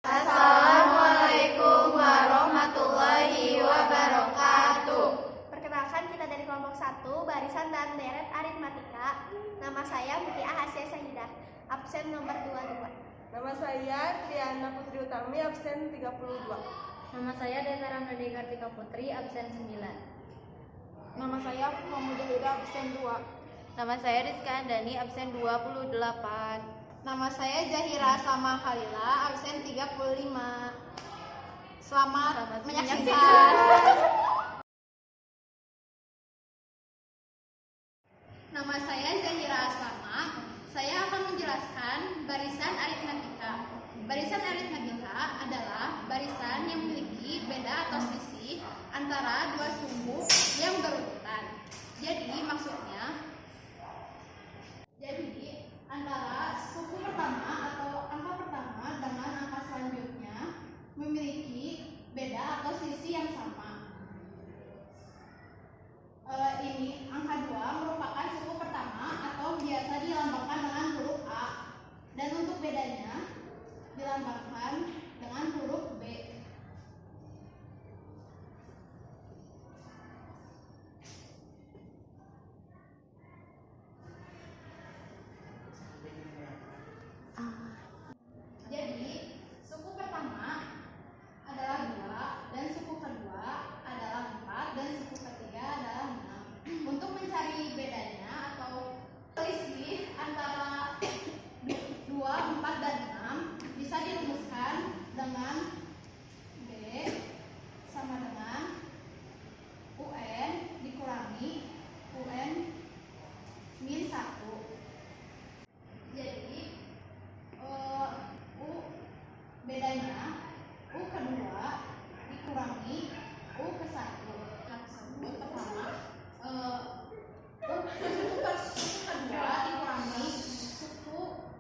Assalamualaikum warahmatullahi wabarakatuh. Perkenalkan, kita dari kelompok 1, barisan dan deret aritmatika. Nama saya Mutia Hasya Sahidah, absen nomor 22. Nama saya Triana Putri Utami, absen 32. Nama saya Deta Ramdhani Kartika Putri, absen 9. Nama saya Fukma Mujahidah, absen 2. Nama saya Rizka Andani, absen 28. Nama saya Zahira Sama Khalila, absen 35. Selamat menyaksikan. Nama saya Zahira Aslama. Saya akan menjelaskan barisan aritmatika. Barisan aritmatika adalah barisan yang memiliki beda atau selisih antara dua sumbu yang berurutan. Jadi antara suku pertama atau angka pertama dengan angka selanjutnya memiliki beda atau selisih yang sama. Ini angka 2 merupakan suku pertama atau biasa dilambangkan dengan huruf A, dan untuk bedanya dilambangkan dengan huruf B. Jadi, suku pertama adalah 2, dan suku kedua adalah 4, dan suku ketiga adalah 6. Untuk mencari bedanya atau selisih antara 2, 4, dan 6 bisa dirumuskan dengan B sama dengan UN dikurangi UN min 1. Jadi bedanya U kedua dikurangi U ke 1. Pertama, suku kedua dikurangi suku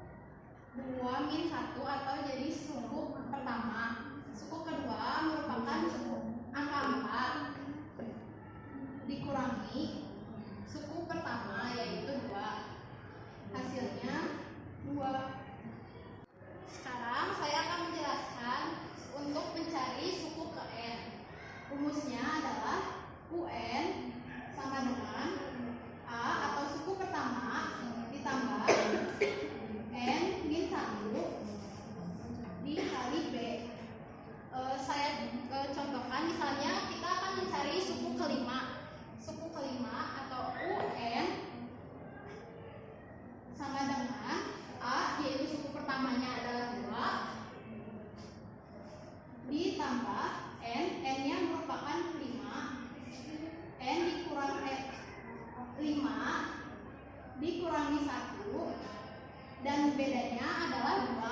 2 min 1 atau jadi suku pertama. Suku kedua merupakan angka 4 dikurangi suku pertama yaitu 2. Hasilnya 2. Sekarang saya akan menjelaskan untuk mencari suku ke N. Rumusnya adalah UN sama dengan A atau suku pertama ditambah N min 1 dikali B. Saya contohkan, misalnya kita akan mencari suku kelima. Suku kelima atau UN sama dengan A, yaitu suku pertamanya adalah 2 ditambah N, N-nya merupakan 5, N dikurang 5 dikurangi 1, dan bedanya adalah 2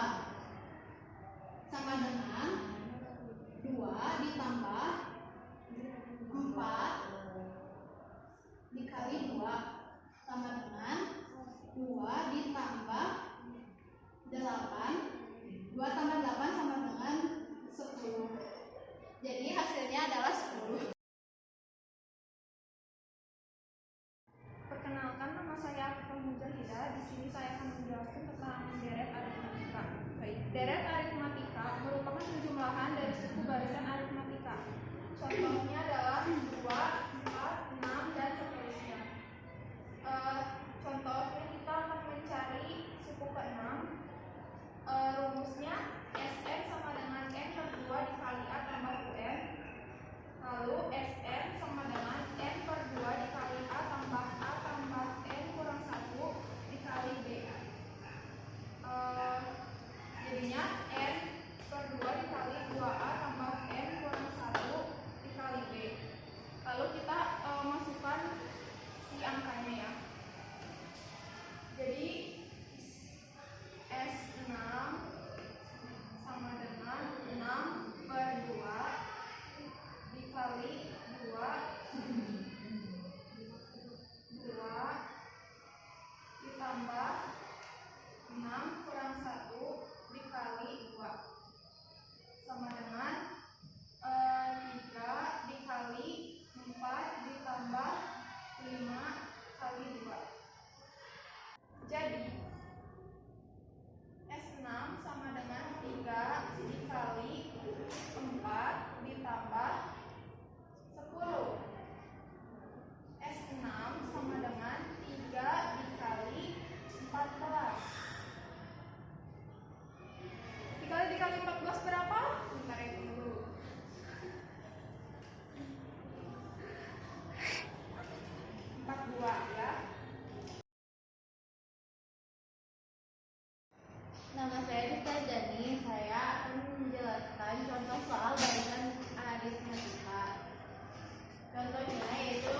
sama dengan 2 ditambah 4 dikali 2 sama dengan 2 ditambah 8, 2 tambah 8 sama dengan 10. Jadi hasilnya adalah 10. Perkenalkan, nama saya Fukma Mujahidah. Di sini saya akan menjelaskan tentang deret aritmatika. Baik, deret aritmatika merupakan penjumlahan dari suku barisan aritmatika. Contohnya adalah 2, 4, 6, dan seterusnya. Contohnya kita akan mencari suku ke-6. Rumusnya Sn sama dengan N per 2 dikali A tambah UN. Lalu Tarjani, saya akan menjelaskan contoh soal barisan aritmatika. Contohnya yaitu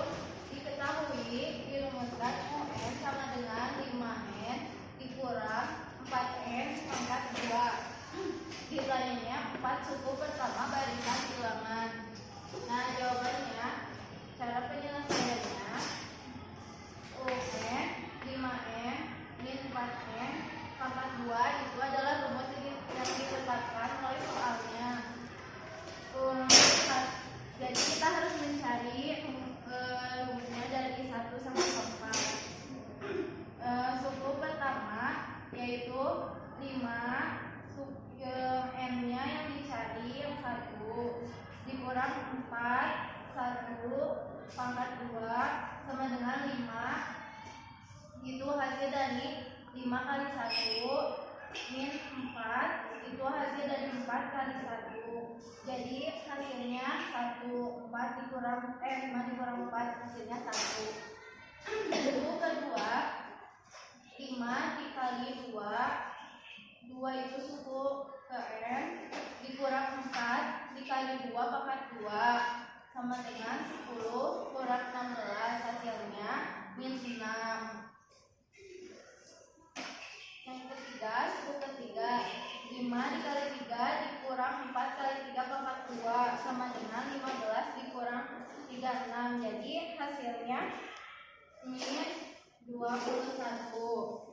diketahui dirumuskan UN sama dengan 5N dikurang 4N pangkat 2. Ditanyanya 4 suku pertama barisan bilangan. Nah, jawabannya cara penyelesaiannya UN 5N min 4N pangkat 2 itu adalah rumus yang ditetapkan oleh soalnya. Jadi kita harus mencari rumusnya dari 1 sampai 4. Suku pertama yaitu 5, N-nya yang dicari yang 1 dikurang 4, 1 pangkat 2 sama dengan 5. Itu hasil dari 5 kali 1 min 4 itu hasil dari 4 kali 1. Jadi hasilnya 1, 4 dikurang 5 dikurang 4 hasilnya 1. Suku kedua 5 dikali 2 itu suku ke N dikurang 4 dikali 2 pangkat 2 sama dengan 10 kurang 16 hasilnya min 6. Yang ketiga, suku ketiga 5 dikali 3 dikurang 4 kali 3 pangkat 2 sama dengan 15 dikurang 36. Jadi hasilnya min 21.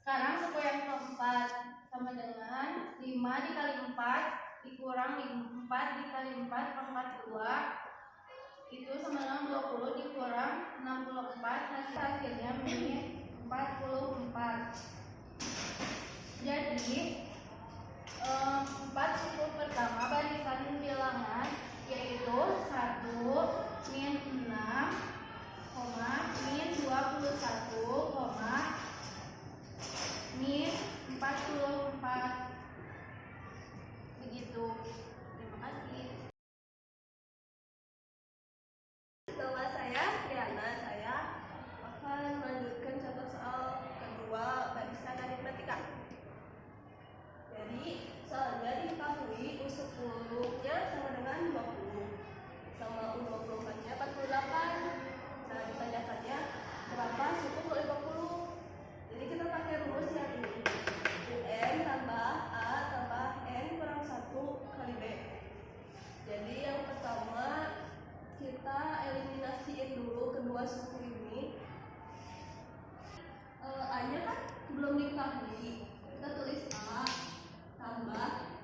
Sekarang suku yang keempat sama dengan 5 dikali 4 dikurang 4 dikali 4 pangkat 2 itu sama dengan 20 dikurang 64 hasilnya min 44. Jadi 4 suku pertama barisan bilangan yaitu 1 min 6 min 21 min 44. Begitu. Terima kasih. Nama saya Triana, saya akan melanjutkan contoh soal kedua barisan aritmatika. Jadi soalnya diketahui U10-nya sama dengan 20 sama U24-nya 48. Nah, ditanyakannya berapa suku ke-50. Jadi kita pakai rumus yang ini, UN tambah A tambah N kurang 1 kali B. Jadi yang pertama kita eliminasiin dulu kedua suku ini. A-nya kan belum diketahui, kita tulis A tambah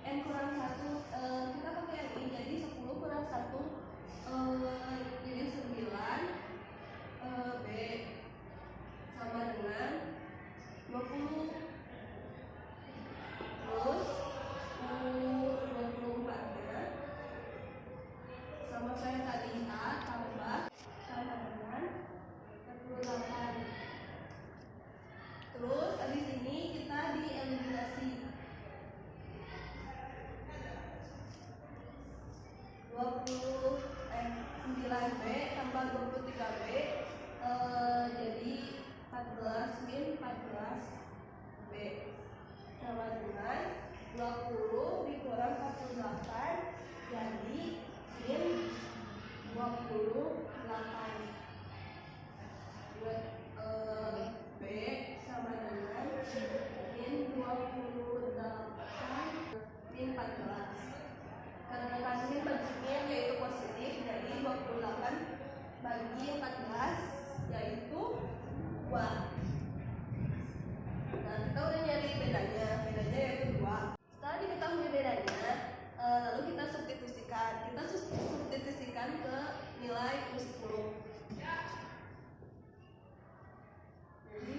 N kurang 1, kita pakai yang ini, jadi 10 kurang 1 jadi 9 B sama dengan 20. Terus U24-nya sama saya tadi A tambah sama dengan 48. Terus habis ini kita dieliminasi 9B tambah 23B jadi 14 min 14B sama dengan 20 dikurang 48 jadi min 28. B sama dengan min 28 min 14. Karena kan min bentuknya yaitu positif, jadi 28 bagi 14 yaitu 2. Nah, kita udah nyari bedanya yaitu 2. Setelah diketahui bedanya, lalu kita substitusikan. Kita substitusikan ke nilai U10. Jadi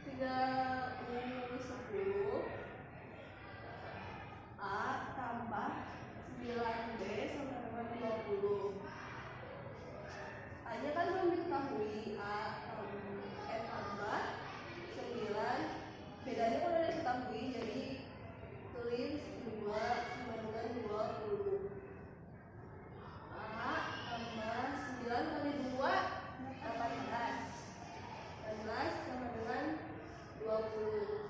3U10 A tambah 9B sama dengan 20. A-nya kan belum diketahui, N tambah 9. Bedanya kan udah diketahui, jadi tulis 2 sama dengan 20. A tambah 9 kali 2 18. 18 sama dengan 20.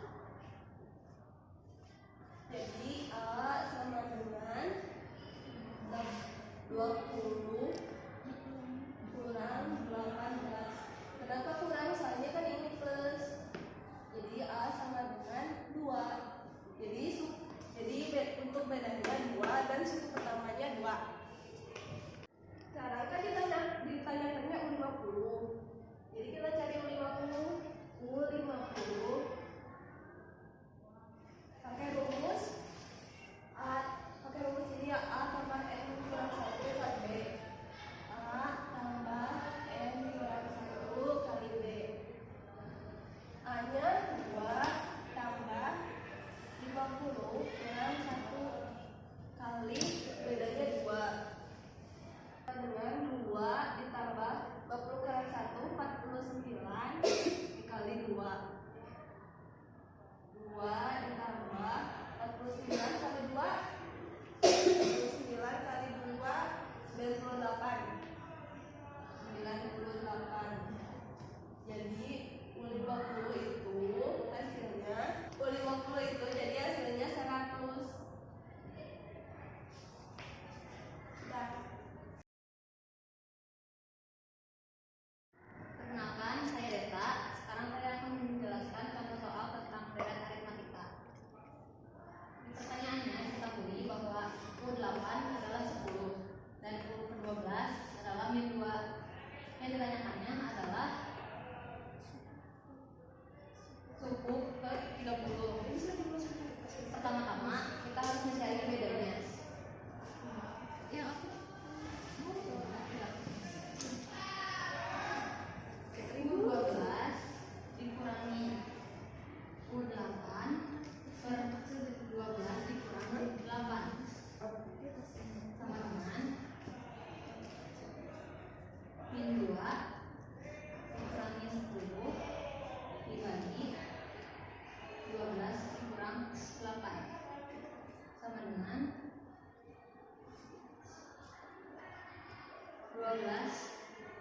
12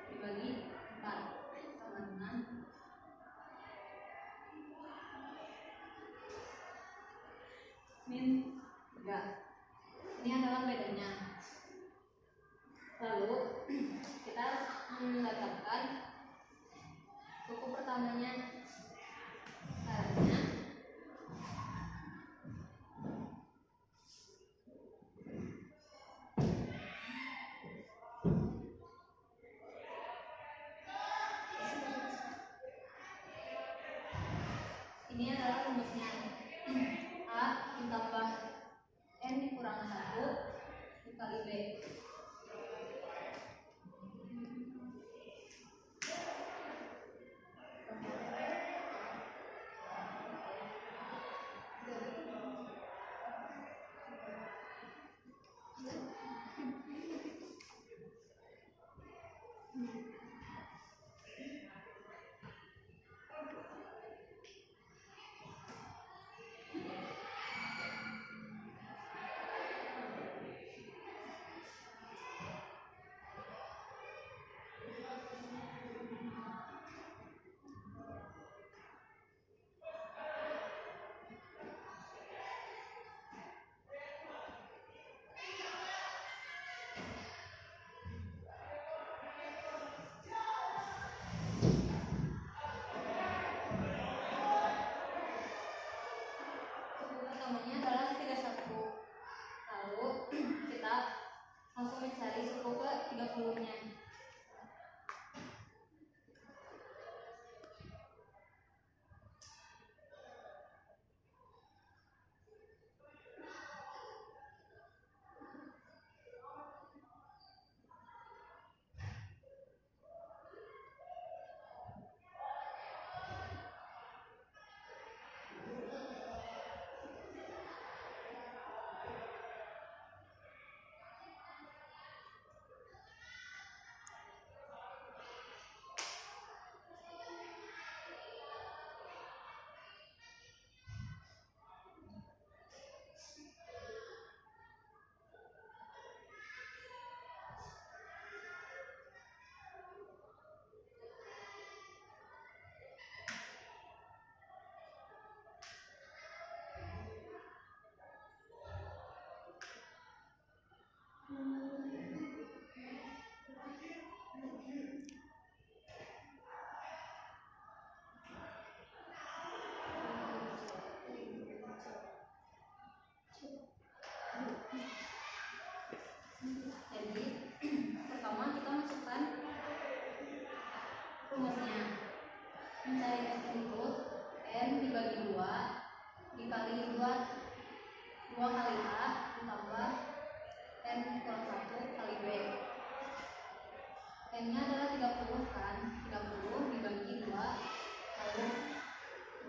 dibagi 4 sama dengan min 3. Ini adalah bedanya. Lalu kita mendapatkan suku pertamanya. Caranya ini adalah rumusnya. A ditambah N dikurang 1 dikali B. Pertamanya adalah 31. Lalu kita langsung mencari suku ke 30-nya. Jadi pertama kita masukkan rumusnya. Mencari S itu N dibagi 2 dikali 2 kali A ditambah N kurang 1 kali B. N nya adalah 30 kan, 30 dibagi 2, lalu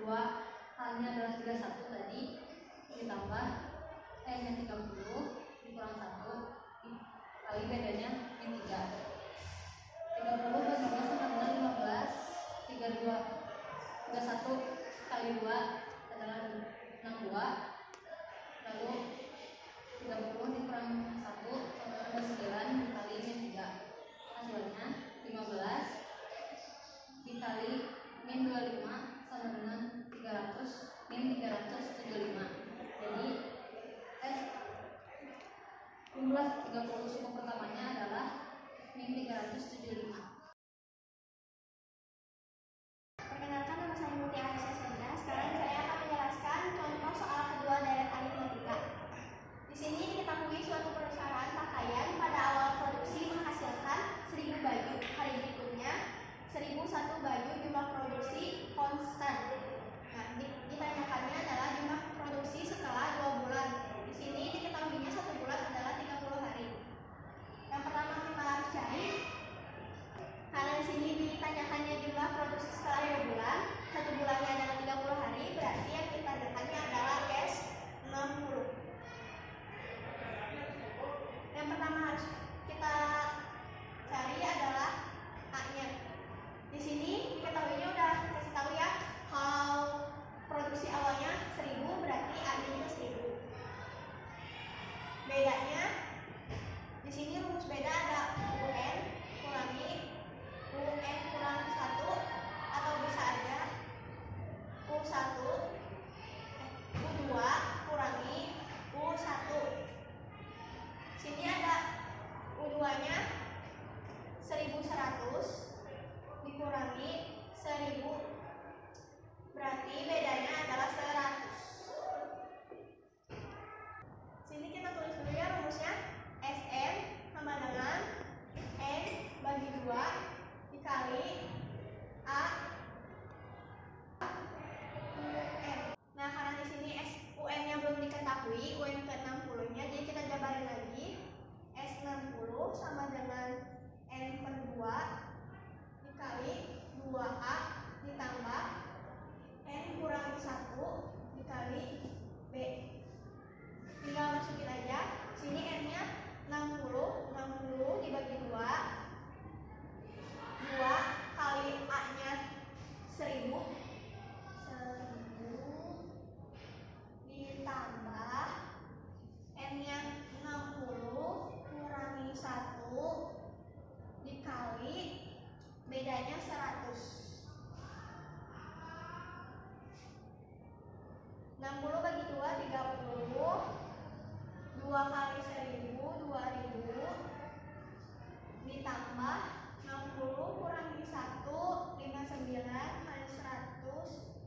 2 kalinya adalah 31 tadi, ditambah N nya 30 dikurang 1 kali bedanya min 3. 30 bagi 2 sama dengan 15. 31 kali 2 adalah 62. Lalu 30 dikurang 1 sama dengan 9 dikali min 3. Hasilnya 15 dikali min 25 sama dengan 300 min 375. Jadi jumlah 30 suku pertamanya adalah min 375. Perkenalkan, nama saya Mutia Aisyah Sendra. Sekarang saya akan menjelaskan contoh soal kedua deret aritmetika. Di sini diketahui suatu perusahaan pakaian pada awal produksi menghasilkan 1000 baju. Hari berikutnya 1001 baju jumlah produksi konstan. Nah, ditanyakannya adalah jumlah produksi setelah 2 bulan. Di sini diketahuinya 1 bulan adalah 30 hari. Yang pertama kita harus cari 60 bagi 2, 30. 2 kali 1000, 2000. Ditambah 60 kurangi 1, 59 minus 100.